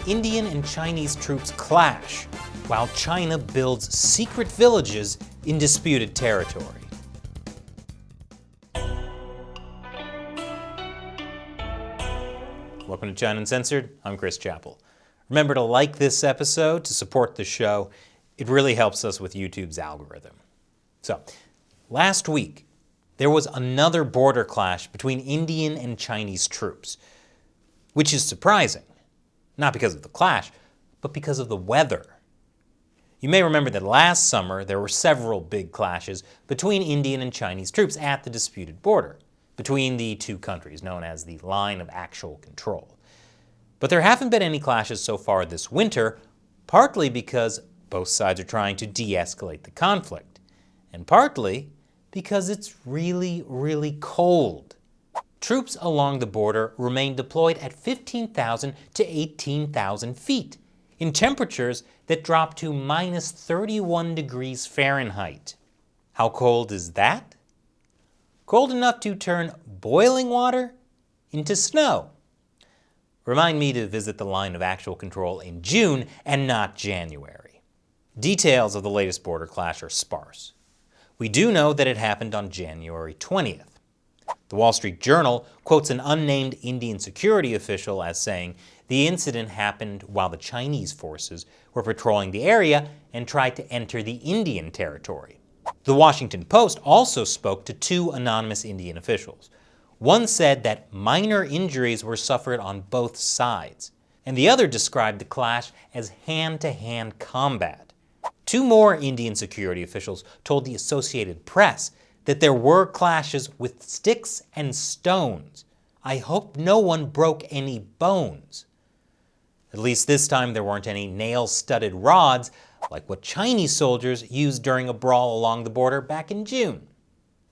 Indian and Chinese troops clash, while China builds secret villages in disputed territory. Welcome to China Uncensored. I'm Chris Chappell. Remember to like this episode to support the show. It really helps us with YouTube's algorithm. So, last week, there was another border clash between Indian and Chinese troops, which is surprising. Not because of the clash, but because of the weather. You may remember that last summer there were several big clashes between Indian and Chinese troops at the disputed border between the two countries, known as the Line of Actual Control. But there haven't been any clashes so far this winter, partly because both sides are trying to de-escalate the conflict, and partly because it's really, really cold. Troops along the border remain deployed at 15,000 to 18,000 feet, in temperatures that drop to minus 31 degrees Fahrenheit. How cold is that? Cold enough to turn boiling water into snow. Remind me to visit the Line of Actual Control in June and not January. Details of the latest border clash are sparse. We do know that it happened on January 20th. The Wall Street Journal quotes an unnamed Indian security official as saying the incident happened while the Chinese forces were patrolling the area and tried to enter the Indian territory. The Washington Post also spoke to two anonymous Indian officials. One said that minor injuries were suffered on both sides, and the other described the clash as hand-to-hand combat. Two more Indian security officials told the Associated Press that there were clashes with sticks and stones. I hope no one broke any bones. At least this time there weren't any nail-studded rods like what Chinese soldiers used during a brawl along the border back in June.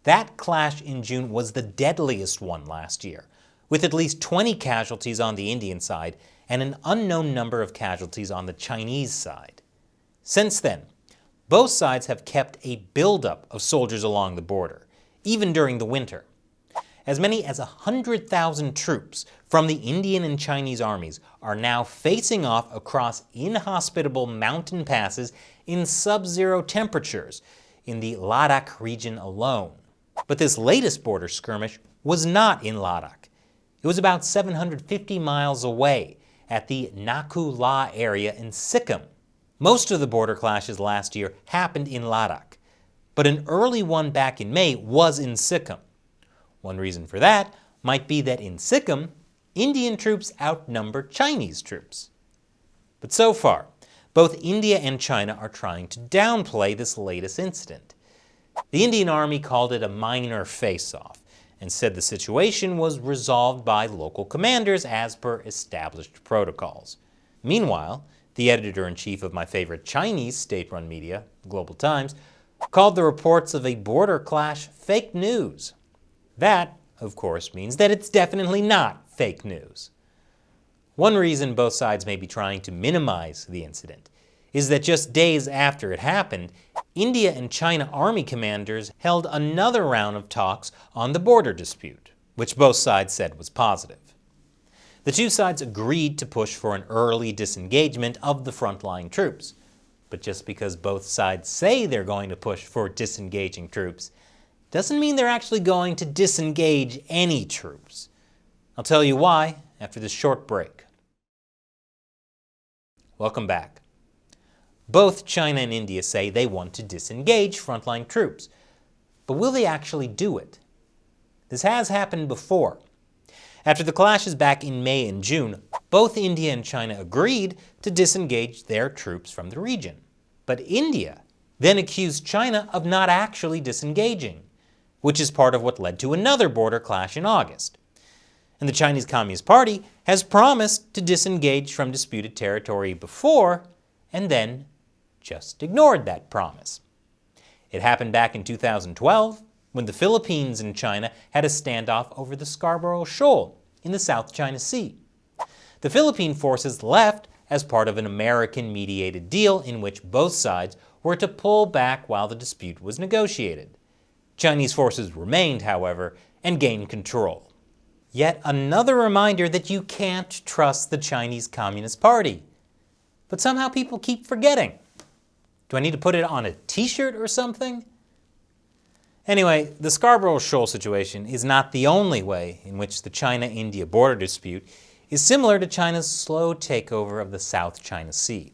That clash in June was the deadliest one last year, with at least 20 casualties on the Indian side and an unknown number of casualties on the Chinese side. Since then, both sides have kept a buildup of soldiers along the border, even during the winter. As many as 100,000 troops from the Indian and Chinese armies are now facing off across inhospitable mountain passes in sub-zero temperatures in the Ladakh region alone. But this latest border skirmish was not in Ladakh. It was about 750 miles away at the Naku La area in Sikkim. Most of the border clashes last year happened in Ladakh, but an early one back in May was in Sikkim. One reason for that might be that in Sikkim, Indian troops outnumber Chinese troops. But so far, both India and China are trying to downplay this latest incident. The Indian Army called it a minor face-off and said the situation was resolved by local commanders as per established protocols. Meanwhile, the editor-in-chief of my favorite Chinese state-run media, Global Times, called the reports of a border clash fake news. That, of course, means that it's definitely not fake news. One reason both sides may be trying to minimize the incident is that just days after it happened, India and China army commanders held another round of talks on the border dispute, which both sides said was positive. The two sides agreed to push for an early disengagement of the frontline troops. But just because both sides say they're going to push for disengaging troops, doesn't mean they're actually going to disengage any troops. I'll tell you why after this short break. Welcome back. Both China and India say they want to disengage frontline troops. But will they actually do it? This has happened before. After the clashes back in May and June, both India and China agreed to disengage their troops from the region. But India then accused China of not actually disengaging, which is part of what led to another border clash in August. And the Chinese Communist Party has promised to disengage from disputed territory before, and then just ignored that promise. It happened back in 2012, when the Philippines and China had a standoff over the Scarborough Shoal in the South China Sea. The Philippine forces left as part of an American-mediated deal in which both sides were to pull back while the dispute was negotiated. Chinese forces remained, however, and gained control. Yet another reminder that you can't trust the Chinese Communist Party. But somehow people keep forgetting. Do I need to put it on a t-shirt or something? Anyway, the Scarborough Shoal situation is not the only way in which the China-India border dispute is similar to China's slow takeover of the South China Sea.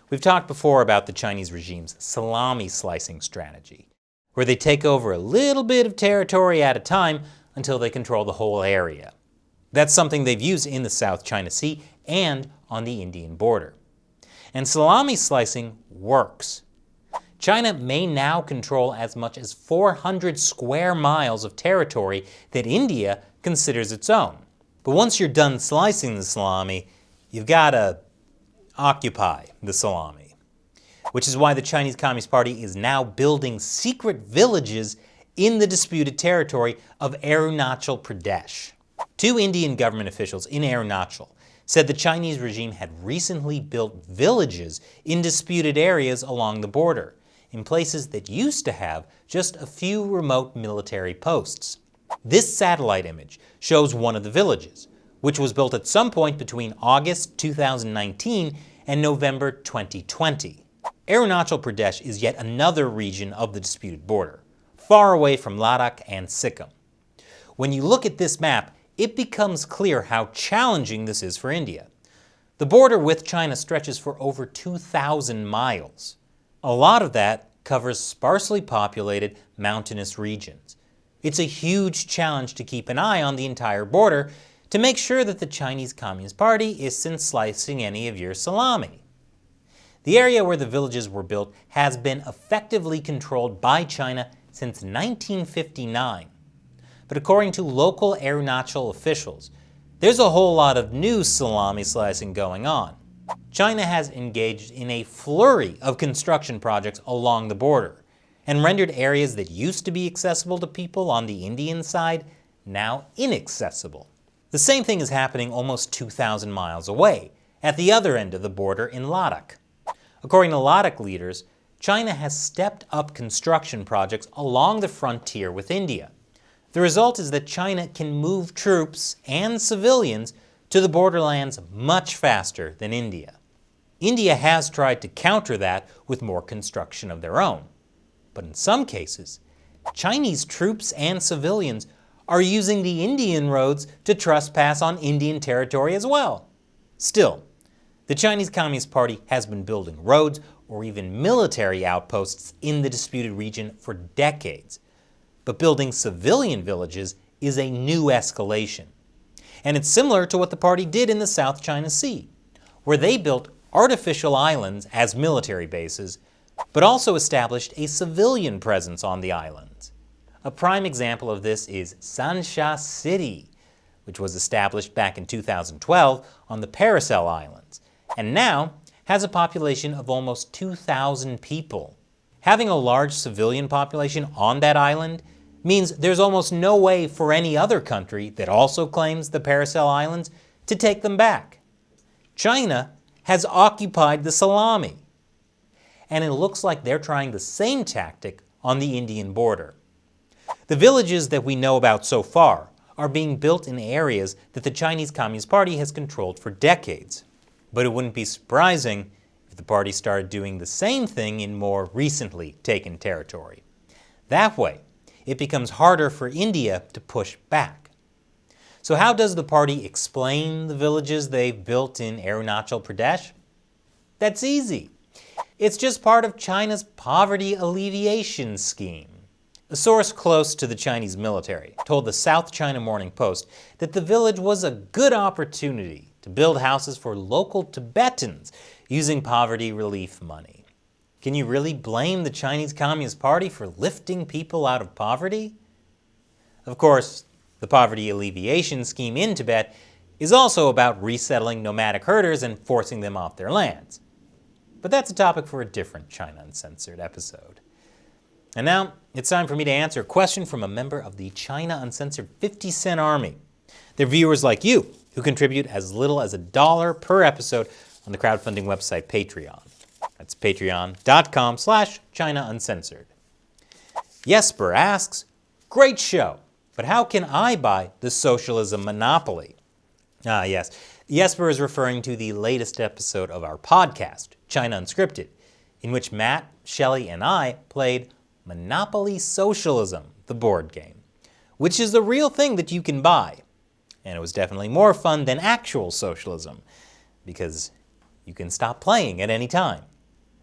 We've talked before about the Chinese regime's salami slicing strategy, where they take over a little bit of territory at a time until they control the whole area. That's something they've used in the South China Sea and on the Indian border. And salami slicing works. China may now control as much as 400 square miles of territory that India considers its own. But once you're done slicing the salami, you've got to occupy the salami. Which is why the Chinese Communist Party is now building secret villages in the disputed territory of Arunachal Pradesh. 2 Indian government officials in Arunachal said the Chinese regime had recently built villages in disputed areas along the border, in places that used to have just a few remote military posts. This satellite image shows one of the villages, which was built at some point between August 2019 and November 2020. Arunachal Pradesh is yet another region of the disputed border, far away from Ladakh and Sikkim. When you look at this map, it becomes clear how challenging this is for India. The border with China stretches for over 2,000 miles. A lot of that covers sparsely populated mountainous regions. It's a huge challenge to keep an eye on the entire border to make sure that the Chinese Communist Party isn't slicing any of your salami. The area where the villages were built has been effectively controlled by China since 1959. But according to local Arunachal officials, there's a whole lot of new salami slicing going on. China has engaged in a flurry of construction projects along the border and rendered areas that used to be accessible to people on the Indian side now inaccessible. The same thing is happening almost 2,000 miles away, at the other end of the border in Ladakh. According to Ladakh leaders, China has stepped up construction projects along the frontier with India. The result is that China can move troops and civilians to the borderlands much faster than India. India has tried to counter that with more construction of their own. But in some cases, Chinese troops and civilians are using the Indian roads to trespass on Indian territory as well. Still, the Chinese Communist Party has been building roads or even military outposts in the disputed region for decades. But building civilian villages is a new escalation. And it's similar to what the party did in the South China Sea, where they built artificial islands as military bases, but also established a civilian presence on the islands. A prime example of this is Sansha City, which was established back in 2012 on the Paracel Islands, and now has a population of almost 2,000 people. Having a large civilian population on that island means there's almost no way for any other country that also claims the Paracel Islands to take them back. China has occupied the salami, and it looks like they're trying the same tactic on the Indian border. The villages that we know about so far are being built in areas that the Chinese Communist Party has controlled for decades. But it wouldn't be surprising if the party started doing the same thing in more recently taken territory. That way, it becomes harder for India to push back. So how does the party explain the villages they've built in Arunachal Pradesh? That's easy. It's just part of China's poverty alleviation scheme. A source close to the Chinese military told the South China Morning Post that the village was a good opportunity to build houses for local Tibetans using poverty relief money. Can you really blame the Chinese Communist Party for lifting people out of poverty? Of course, the poverty alleviation scheme in Tibet is also about resettling nomadic herders and forcing them off their lands. But that's a topic for a different China Uncensored episode. And now, it's time for me to answer a question from a member of the China Uncensored 50-cent army. They're viewers like you who contribute as little as $1 per episode on the crowdfunding website Patreon. That's patreon.com/China Uncensored. Jesper asks, great show. But how can I buy the socialism monopoly? Ah, yes. Jesper is referring to the latest episode of our podcast, China Unscripted, in which Matt, Shelley, and I played Monopoly Socialism, the board game, which is the real thing that you can buy. And it was definitely more fun than actual socialism, because you can stop playing at any time.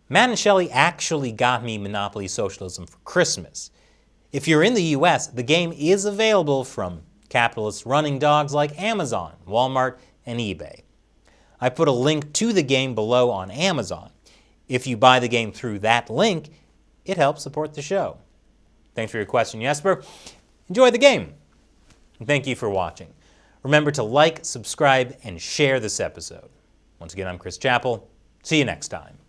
Matt and Shelley actually got me Monopoly Socialism for Christmas. If you're in the US, the game is available from capitalist running dogs like Amazon, Walmart, and eBay. I put a link to the game below on Amazon. If you buy the game through that link, it helps support the show. Thanks for your question, Jesper. Enjoy the game. And thank you for watching. Remember to like, subscribe, and share this episode. Once again, I'm Chris Chappell. See you next time.